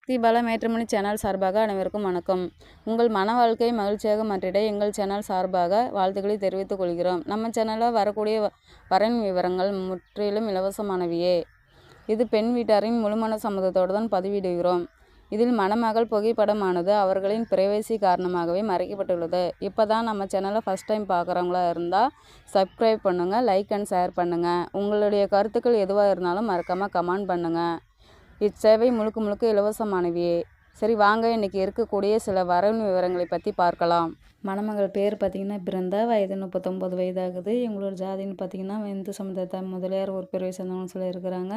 சக்தி Bala matrimony channel சார்பாக அனைவருக்கும் வணக்கம். உங்கள் மன வாழ்க்கையை மகிழ்ச்சியாக மாற்றிட எங்கள் சேனல் சார்பாக வாழ்த்துக்களை தெரிவித்துக் கொள்கிறோம். நம்ம சேனலில் வரக்கூடிய வரன் விவரங்கள் முற்றிலும் இலவசமானவையே. இது பெண் வீட்டாரின் முழுமன சம்மதத்தோடு தான் பதிவிடுகிறோம். இதில் மணமகள் புகைப்படமானது அவர்களின் பிரைவசி காரணமாகவே மறைக்கப்பட்டுள்ளது. இப்போ தான் நம்ம சேனலை ஃபஸ்ட் டைம் பார்க்குறவங்களா இருந்தால் சப்ஸ்கிரைப் பண்ணுங்கள், லைக் அண்ட் ஷேர் பண்ணுங்கள். உங்களுடைய கருத்துக்கள் எதுவாக இருந்தாலும் மறக்காமல் கமெண்ட் பண்ணுங்கள். இச்சேவை முழுக்க இலவசமானவையே. சரி வாங்க, இன்றைக்கி இருக்கக்கூடிய சில வரன் விவரங்களை பற்றி பார்க்கலாம். மணமகள் பேர் பார்த்திங்கன்னா பிருந்தா, வயது 39 வயதாகுது. இவங்களோட ஜாதின்னு பார்த்திங்கன்னா இந்து சமுதாயத்தை முதலியார் ஒரு பிரிவை சேர்ந்தவங்கன்னு சொல்லியிருக்கிறாங்க.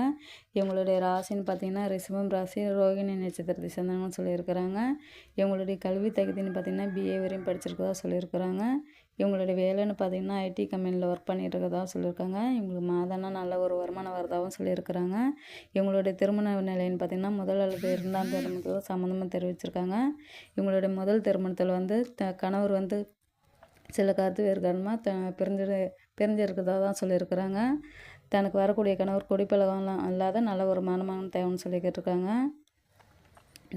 இவங்களுடைய ராசின்னு பார்த்திங்கன்னா ரிஷபம் ராசி, ரோகிணி நட்சத்திரத்தை சேர்ந்தவங்கன்னு சொல்லியிருக்கிறாங்க. இவங்களுடைய கல்வி தகுதின்னு பார்த்திங்கன்னா BA வரையும் படிச்சிருக்கதா சொல்லியிருக்கிறாங்க. இவங்களுடைய வேலைன்னு பார்த்திங்கன்னா IT கம்பெனியில் ஒர்க் பண்ணிட்டு இருக்கதா சொல்லியிருக்காங்க. இவங்களுக்கு மாதம்னா நல்ல ஒரு வருமானம் வரதாகவும் சொல்லியிருக்கிறாங்க. இவங்களுடைய திருமண நிலைன்னு பார்த்திங்கன்னா முதல் அல்லது இரண்டாம் திருமணத்தில் சம்மந்தமாக தெரிவிச்சிருக்காங்க. இவங்களுடைய முதல் திருமணத்தில் வந்து கணவர் வந்து சில கருத்து வேறுகாரணமாக பிரிஞ்சிருக்கிறதா தான் சொல்லியிருக்கிறாங்க. தனக்கு வரக்கூடிய கணவர் குடிப்பழகம்லாம் இல்லாத நல்ல ஒரு மணமகன் தேவைன்னு சொல்லி கேட்டிருக்காங்க.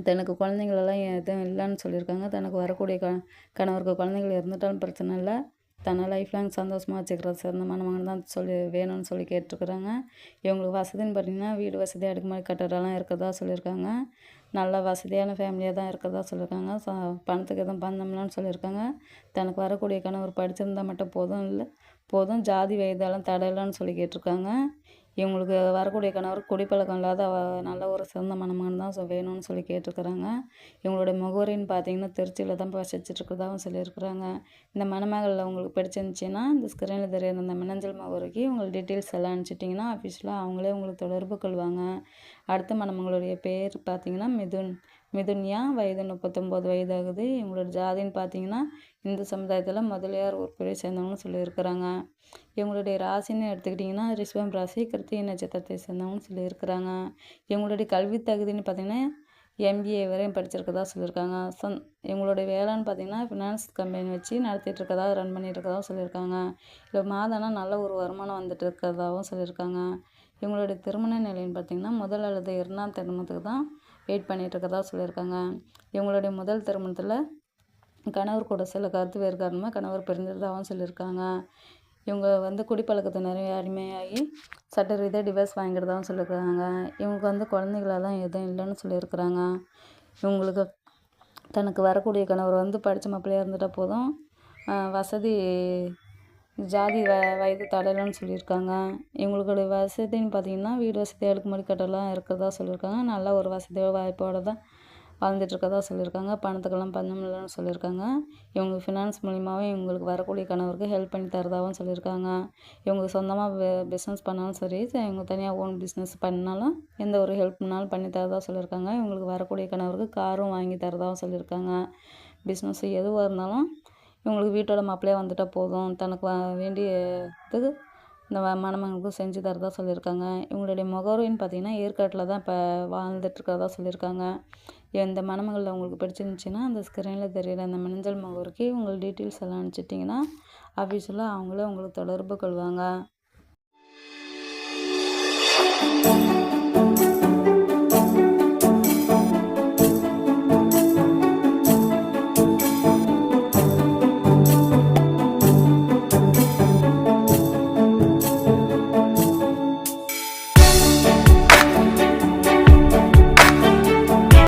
தனக்கு குழந்தைங்களெல்லாம் எதுவும் இல்லைன்னு சொல்லியிருக்காங்க. தனக்கு வரக்கூடிய கணவருக்கு குழந்தைகள் இருந்துட்டாலும் பிரச்சனை இல்லை, தன்னை லைஃப் லாங் சந்தோஷமாக வச்சுக்கிறது சிறந்த மணமகன் தான் வேணும்னு சொல்லி கேட்டிருக்கிறாங்க. இவங்களுக்கு வசதின்னு பார்த்திங்கன்னா வீடு வசதி, அடுக்குமாடி கட்டடம்லாம் இருக்கிறதா சொல்லியிருக்காங்க. நல்ல வசதியான ஃபேமிலியாக தான் இருக்கிறதா சொல்லியிருக்காங்க. பணத்துக்கு எதுவும் பந்தம்லான்னு சொல்லியிருக்காங்க. தனக்கு வரக்கூடிய கணவர் படிச்சிருந்தால் மட்டும் போதும், ஜாதி வயதெல்லாம் தடையில்லைன்னு சொல்லி கேட்டிருக்காங்க. இவங்களுக்கு வரக்கூடிய கணவர் குடிப்பழக்கம் இல்லாத நல்ல ஒரு சிறந்த மணமகன் தான் வேணும்னு சொல்லி கேட்டிருக்கிறாங்க. இவங்களுடைய முகவரின்னு பார்த்திங்கன்னா திருச்சியில் தான் வசிச்சிட்ருக்கிறதாகவும் சொல்லியிருக்கிறாங்க. இந்த மணமகளில் உங்களுக்கு பிடிச்சிருந்துச்சின்னா இந்த ஸ்க்ரீனில் தெரியுற இந்த மின்னஞ்சல் முகவரிக்கு உங்களுக்கு டீட்டெயில்ஸ் எல்லாம் அனுப்பிச்சிட்டிங்கன்னா ஆஃபீஸில் அவங்களே உங்களுக்கு தொடர்பு கொள்வாங்க. அடுத்த மணமகளுடைய பேர் பார்த்திங்கன்னா மிதுன்யா, வயது 39 வயதாகுது. இவங்களோட ஜாதின்னு பார்த்திங்கன்னா இந்து சமுதாயத்தில் முதலியார் ஒரு பிரிவை சேர்ந்தவங்கன்னு சொல்லியிருக்கிறாங்க. இவங்களுடைய ராசின்னு எடுத்துக்கிட்டிங்கன்னா ரிஷபம் ராசி, கிருத்திகை நட்சத்திரத்தை சேர்ந்தவங்கன்னு சொல்லியிருக்கிறாங்க. இவங்களுடைய கல்வி தகுதின்னு பார்த்திங்கன்னா MBA வரையும் படிச்சிருக்கதா சொல்லியிருக்காங்க. இவங்களுடைய வேலைன்னு பார்த்திங்கன்னா ஃபினான்ஸ் கம்பெனி வச்சு நடத்திட்டு இருக்கதா, ரன் பண்ணிட்டு இருக்கதா சொல்லியிருக்காங்க. இல்லை மாதம்னா நல்ல ஒரு வருமானம் வந்துட்டு இருக்கிறதாகவும் சொல்லியிருக்காங்க. இவங்களுடைய திருமண நிலைன்னு பார்த்திங்கன்னா முதல் அல்லது இரண்டாம் திருமணத்துக்கு தான் வெயிட் பண்ணிகிட்டு இருக்கதா சொல்லியிருக்காங்க. இவங்களுடைய முதல் திருமணத்தில் கணவர் கூட சில கருத்து வேறு காரணமாக கணவர் பிரிஞ்சிருந்தாகவும் சொல்லியிருக்காங்க. இவங்க வந்து குடிப்பழக்கத்தை நிறைய அடிமையாகி சட்ட ரீதியாக டிவோர்ஸ் வாங்கிக்கிறதாகவும் சொல்லியிருக்காங்க. இவங்களுக்கு வந்து குழந்தைகளெல்லாம் எதுவும் இல்லைன்னு சொல்லியிருக்கிறாங்க. இவங்களுக்கு தனக்கு வரக்கூடிய கணவர் வந்து படித்த மாப்பிள்ளையாக இருந்துட்டால் போதும், வசதி ஜாதி வயது தடையில்லைன்னு சொல்லியிருக்காங்க. இவங்களுடைய வசதின்னு பார்த்திங்கன்னா வீடு வசதி, அடுக்குமாடி கட்டடம்லாம் இருக்கிறதா சொல்லியிருக்காங்க. நல்ல ஒரு வசதியோட வாய்ப்போடு தான் வாழ்ந்துட்டுருக்கதா சொல்லியிருக்காங்க. பணத்துக்கெல்லாம் பஞ்சம் இல்லைன்னு சொல்லியிருக்காங்க. இவங்க ஃபினான்ஸ் மூலியமாகவே இவங்களுக்கு வரக்கூடிய கணவருக்கு ஹெல்ப் பண்ணி தரதாகவும் சொல்லியிருக்காங்க. இவங்க சொந்தமாக பிஸ்னஸ் பண்ணாலும் சரி, இவங்க தனியாக ஓன் பிஸ்னஸ் பண்ணாலும் எந்த ஒரு ஹெல்ப்னாலும் பண்ணி தரதாக சொல்லியிருக்காங்க. இவங்களுக்கு வரக்கூடிய கணவருக்கு காரும் வாங்கி தரதாகவும் சொல்லியிருக்காங்க. பிஸ்னஸ் எதுவாக இருந்தாலும் இவங்களுக்கு வீட்டோட மாப்பிள்ளையாக வந்துட்டால் போதும், தனக்கு வேண்டியது இந்த மணமகனுக்கும் செஞ்சு தரதா சொல்லியிருக்காங்க. இவங்களுடைய முகவரின்னு பார்த்திங்கன்னா ஏற்காட்டில் தான் இப்போ வாழ்ந்துட்டுருக்கிறதா சொல்லியிருக்காங்க. இந்த மணமகளில் உங்களுக்கு பிடிச்சிருந்துச்சின்னா அந்த ஸ்க்ரீனில் தெரியிற அந்த மின்னஞ்சல் முகவரிக்கு உங்கள் டீட்டெயில்ஸ் எல்லாம் அனுப்பிச்சிட்டிங்கன்னா ஆஃபீஸில் அவங்களே உங்களுக்கு தொடர்பு கொள்வாங்க.